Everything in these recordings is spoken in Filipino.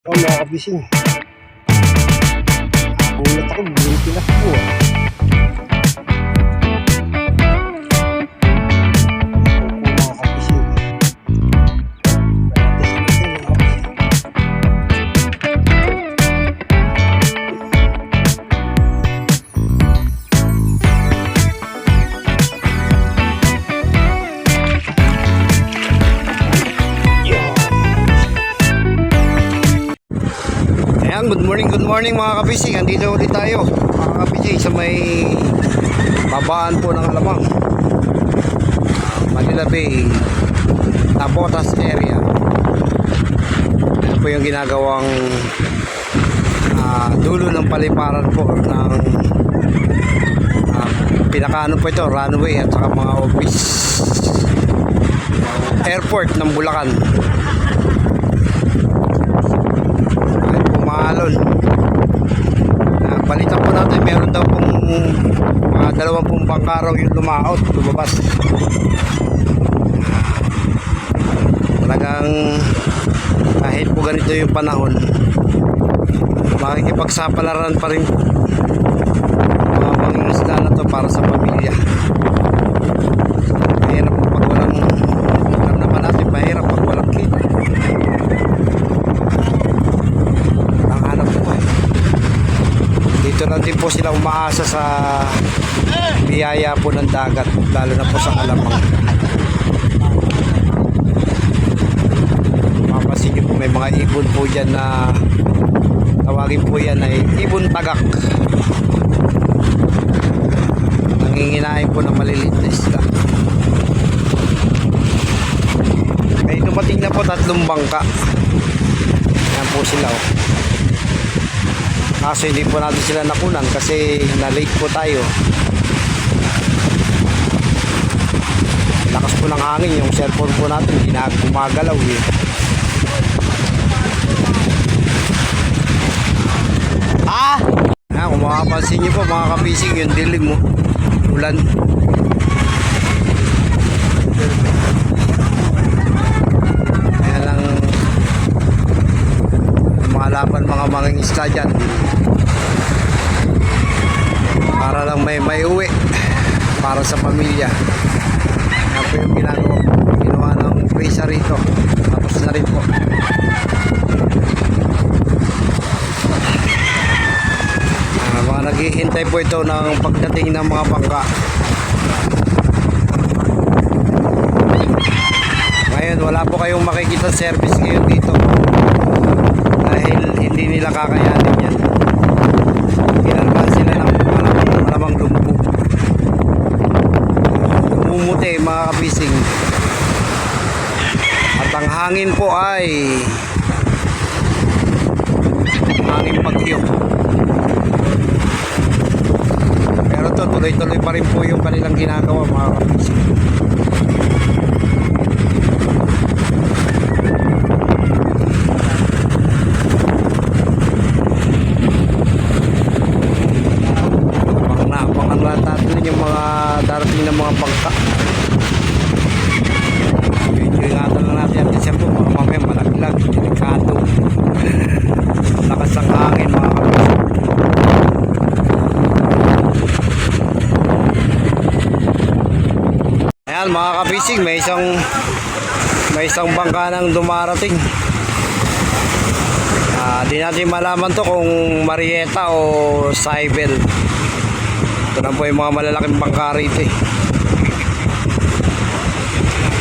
Oh, mga kabising. Nagulat ako, biglang tinakbo ah. Opo, mga kabising. Practice natin, mga kabising. Ayan, good morning mga kabising. Andito ulit tayo mga kabising sa may babaan po ng Alamang, Manila Bay, Nabotas area. Ito po yung ginagawang dulo ng paliparan po ng pinakaano po ito, runway at saka mga office airport ng Bulacan. Maalon. Balitan po natin, meron daw pong mga 20 bangka raw yung lumabas. Talagang kahit po ganito yung panahon, makikipagsapalaran pa rin mga mangingisda na to para sa pamilya. Mahirap po pag walang, alam naman natin, mahirap pag walang kita. Dito lang din po sila umaasa sa biyaya po ng dagat, lalo na po sa Alamang. Mapapansin nyo po, may mga ibon po dyan na tawagin po yan ay ibon tagak. Nanginginain po ng maliliit na isda. May dumating na po 3 bangka. Yan po sila oh. Kaso hindi po natin sila nakunan kasi na-late po tayo. Lakas po ng hangin, yung cellphone po natin gumagalaw eh. Kung makapansin nyo po mga kabising, yung dilim mo, ulan. Ayan lang malaban mga isda dyan para lang may uwi para sa pamilya. Yan po yung ginawa ng presa rito. Tapos na rin po. Mga naghihintay po ito ng pagdating ng mga bangka. Ngayon wala po kayong makikita service ngayon dito dahil hindi nila kakayanin yan. Ginalban sila ng malamang lumpo. Lumumuti mga kabising. At ang hangin po ay hangin bagyo. Pero to tuloy-tuloy pa rin po yung kanilang ginagawa mga kabising. Yung mga darating ng mga bangka. Ingatan lang natin at siyempre mga mamaya malaglag, delikado. Lakas ng hangin mga kabising. Ayan mga kabising, may isang bangka nang dumarating. Di natin malaman to kung Marieta o Saibel. Ito na po yung mga malalaking bangka rito eh.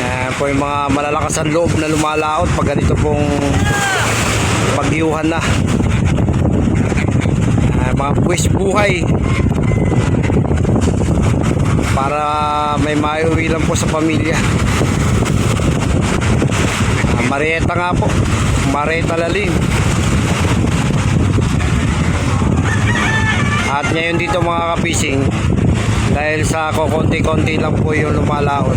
Ayan po yung mga malalakas ang loob na lumalaot pag ganito pong pagyuhan na. Mga buwis buhay para may maiuwi lang po sa pamilya. Marieta nga po, Marieta Lalim. At ngayon dito mga kabising, dahil sa konti-konti lang po yung lumalaot,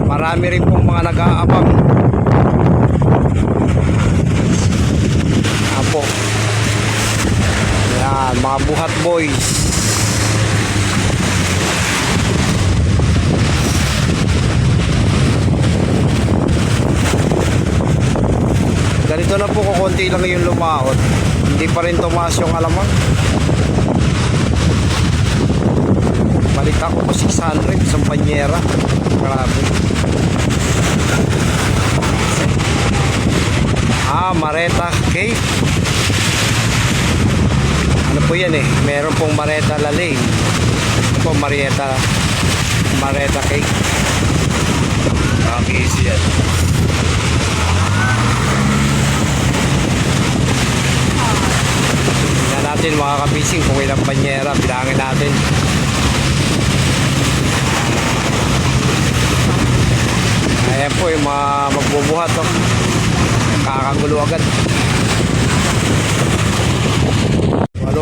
marami rin pong mga nag-aabang. Apo. Yan, mga buhat boys. ganito ito na po, kukunti lang yung lumaot. Hindi pa rin tumaas yung alamang. Balik ako po 600 sa panyera. Grabe. Mareta Cave. Ano po yan eh? Meron pong Mareta Lalim. Ito po Mareta Cave. Easy yan. Tingnan natin mga kapising kung ilang panyera. Bilangin natin. Ayan po yung mga magbubuhat. Oh. Kakagulo agad. 8, 10.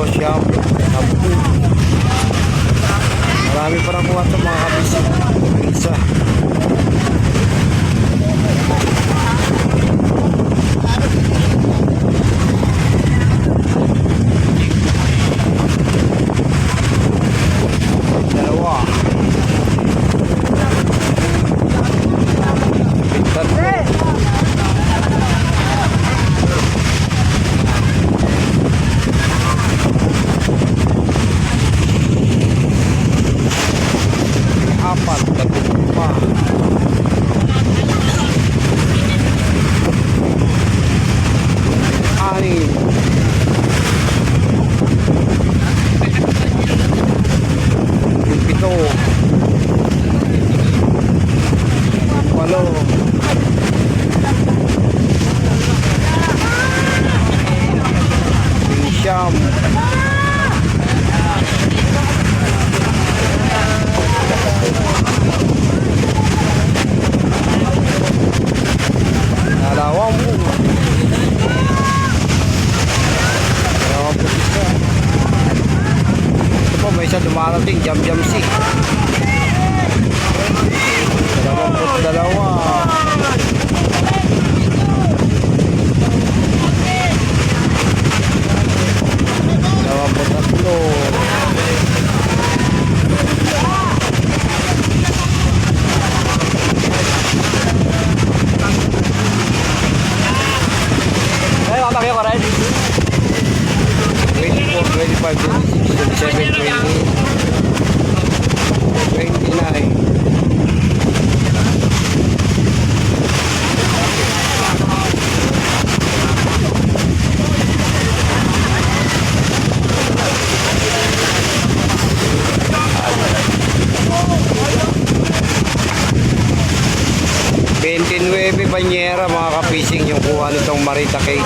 Marami pa nakuha ito mga kapising. Isa. Dumarating jam si 22. Ay, makakaya ko rin. 24, 25, 26, 27, 29. Banyera mga kapising yung kuha nitong Mareta Cave.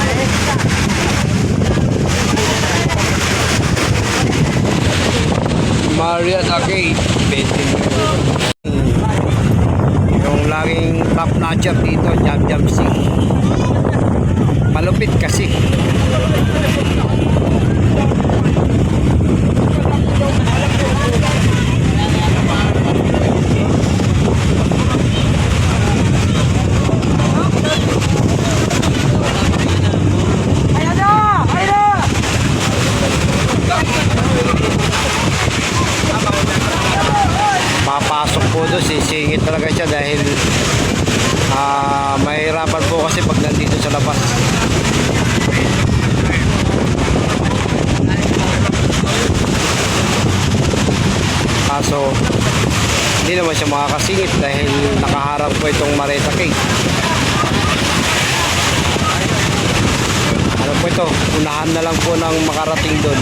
Mareta Cave 29. Yung laging top notcher dito, Jam C. Malupit kasi. Papasok po doon, sisingit talaga siya dahil mahirapan po kasi pag nandito sa labas. Kaso hindi naman siya makakasingit dahil nakaharap po itong Mareta Cave. Ano po ito? Unahan na lang po ng makarating doon.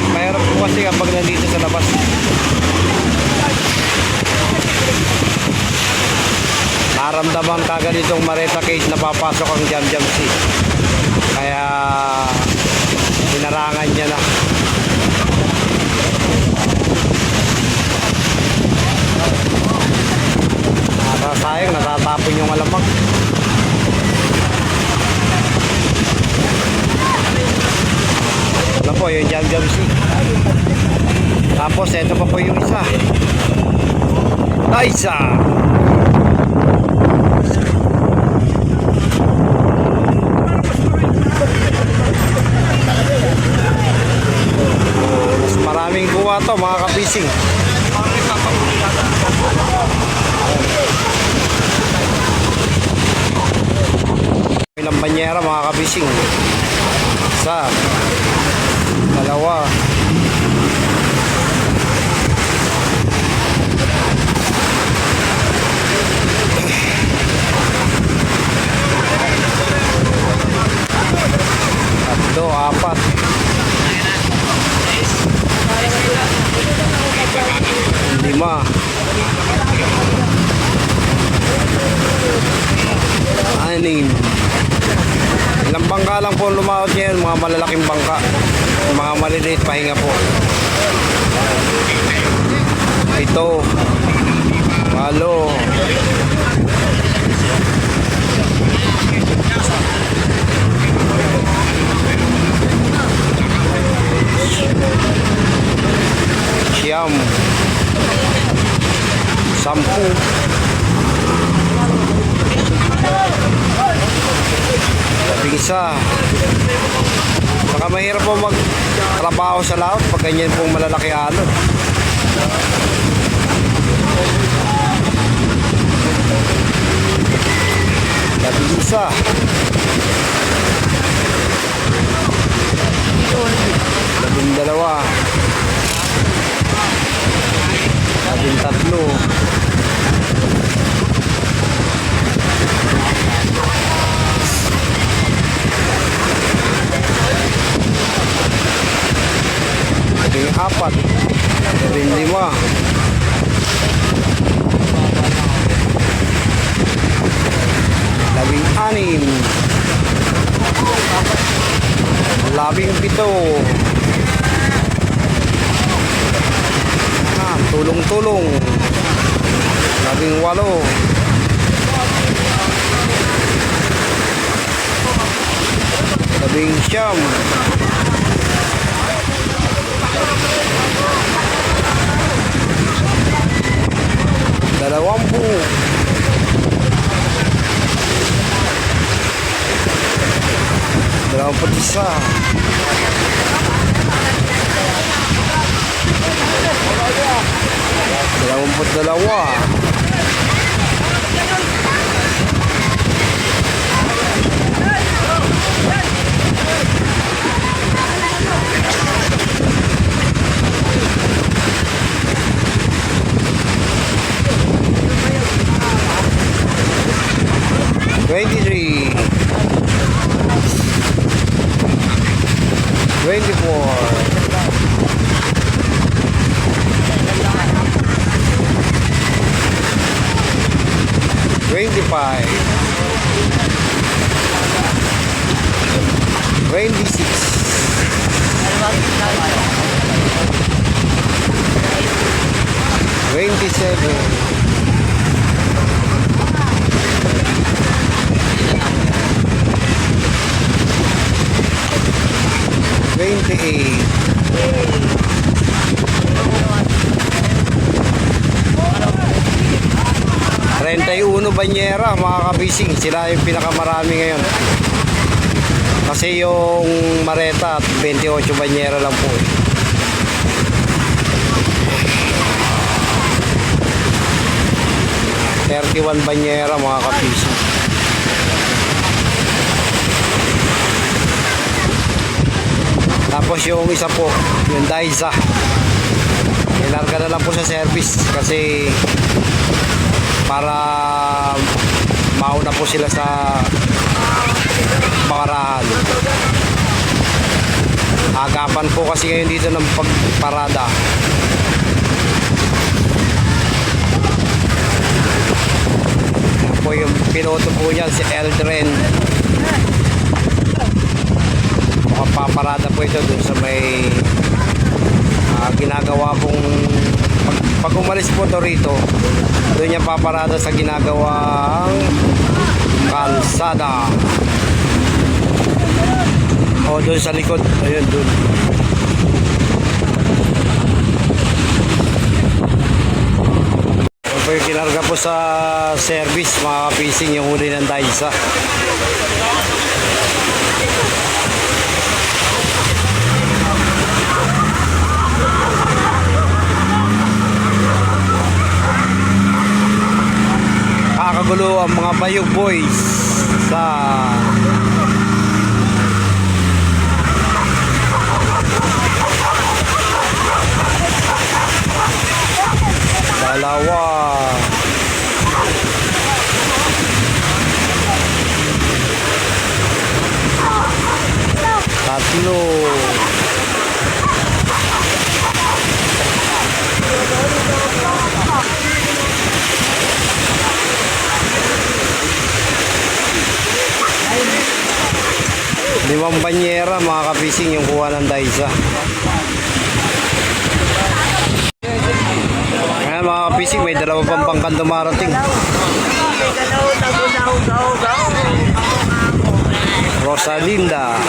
Mahirap po kasi kapag nandito sa labas. Naramdaman kagad itong Mareta Cave na papasok ang Jam C. Kaya hinarangan niya na. Sayang, natatapon yung alamang. Ano po yung Jam C. Tapos ito pa po yung isa. Isa. Mas maraming kuha to mga kapising. ilang banyera mga kabising. Isa, dalawa, tatlo, apat, lima, anim. Ilang bangka lang po lumahot ngayon, mga malalaking bangka, mga maliliit pahinga po. Ito, walo, siyam, sampu, labing isa. Saka mahirap po magtrabaho sa laot pag ganyan pong malalaki alon. Labing isa, labing dalawa, labing tatlo, labing apat, labing lima, labing anim, labing pito. Tulong-tulong, labing walo, labing siyam, dalawampu, dalawamput isa, dalawamput dalawa, $23, $24, $25, $26, $27, $28, $31 banyera mga kabising. Sila yung pinakamarami ngayon. Kasi yung Mareta at 28 banyera lang po. 31 banyera mga kabising. Tapos yung isa po, yung Daisa, ilarga na lang po sa service kasi para mauna po sila sa bakarahan. Agapan po kasi ngayon dito ng pagparada. Po yung piloto po niyan, si Eldren. Paparada po ito dun sa may ginagawa pong pag umalis po ito rito, doon niya paparada sa ginagawang kalsada o doon sa likod, ayun doon. Ito po yung kinarga po sa service mga kapising, yung huli ng Daisa. nagkakagulo ang mga Bayog Boys sa dalawa, tatlo, limang banyera mga kapising yung kuha ng Daisa. Ayan mga kapising, may dalawa pang bangkan dumarating. Rosalinda.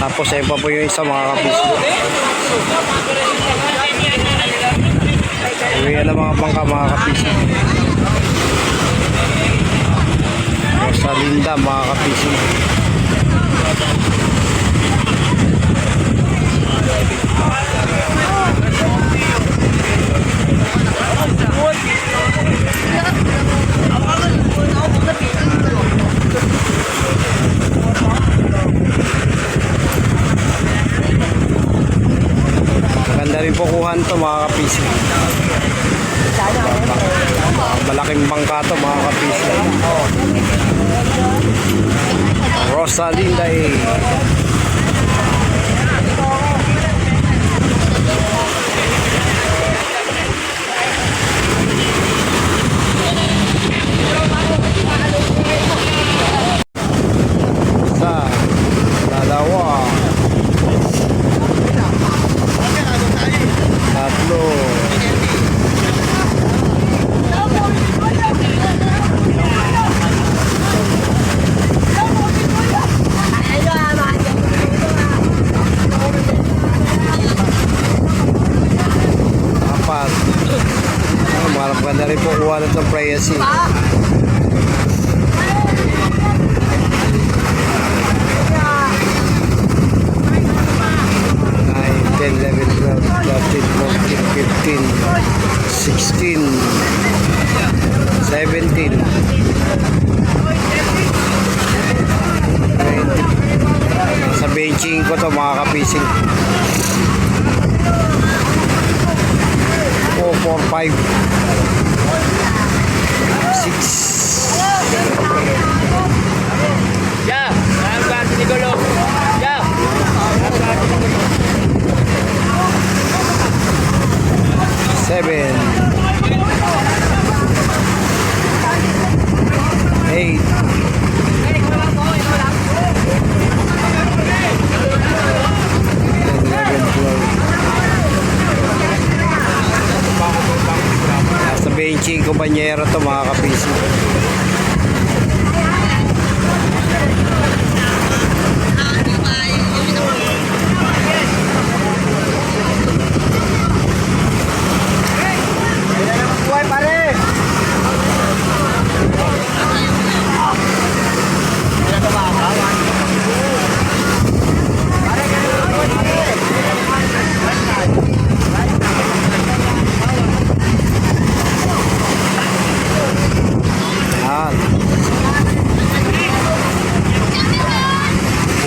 Tapos ayun pa po yung isa mga kapising. Uwi na mga bangka mga kapising. Rosalinda mga kapising. Maganda rin po kuhan to mga kapising. Malaking bangka to mga kapising. Rosalinda eh. Isa, dalawa, tatlo, apat. Maganda rin po kuha na itong privacy. 10, 11, 12, 13, 14, 15, 16, 17, 20. Sa benching ko to mga kapising. 4, 4, 5, 6. Ya, ang ni Golo. Ya. 7, 8, 11, 12. Sa benching kumpanyero to mga kapising.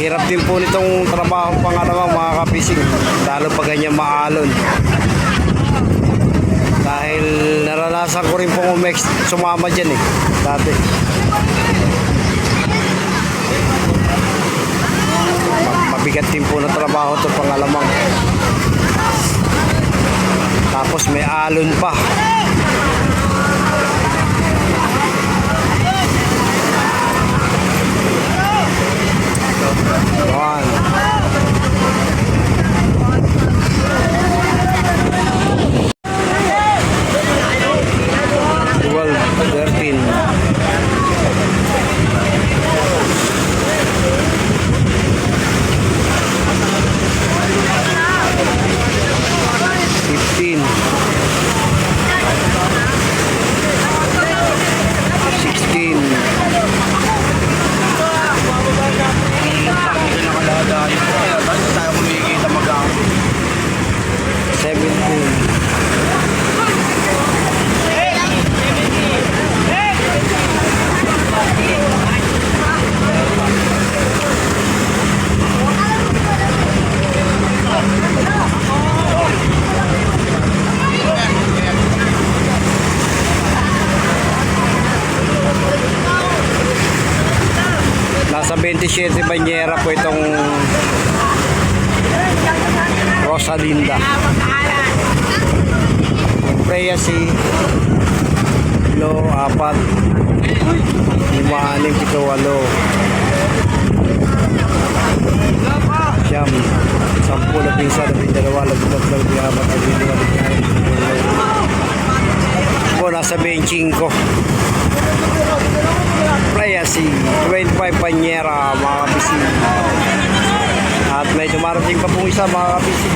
Hirap din po nitong trabaho pangalawang mga kapising, lalo pag ganyan maalon. Dahil naranasan ko rin pong sumama dyan dati. Mabigat din po na trabaho ito pangalamang. Tapos may alon pa. One. 12, 13. 15. 16. 17. Nasa 27 banyera po itong Rosalinda. Freya si Lo, 4 5 6 7 8 Siyam, 10, 11, 12, 13, 14, 15, 16, 17, 18, 19, 20. Po, nasa 25. Freya si 25 banyera mga kabisi. At may dumarating pa pong isa mga kabisi.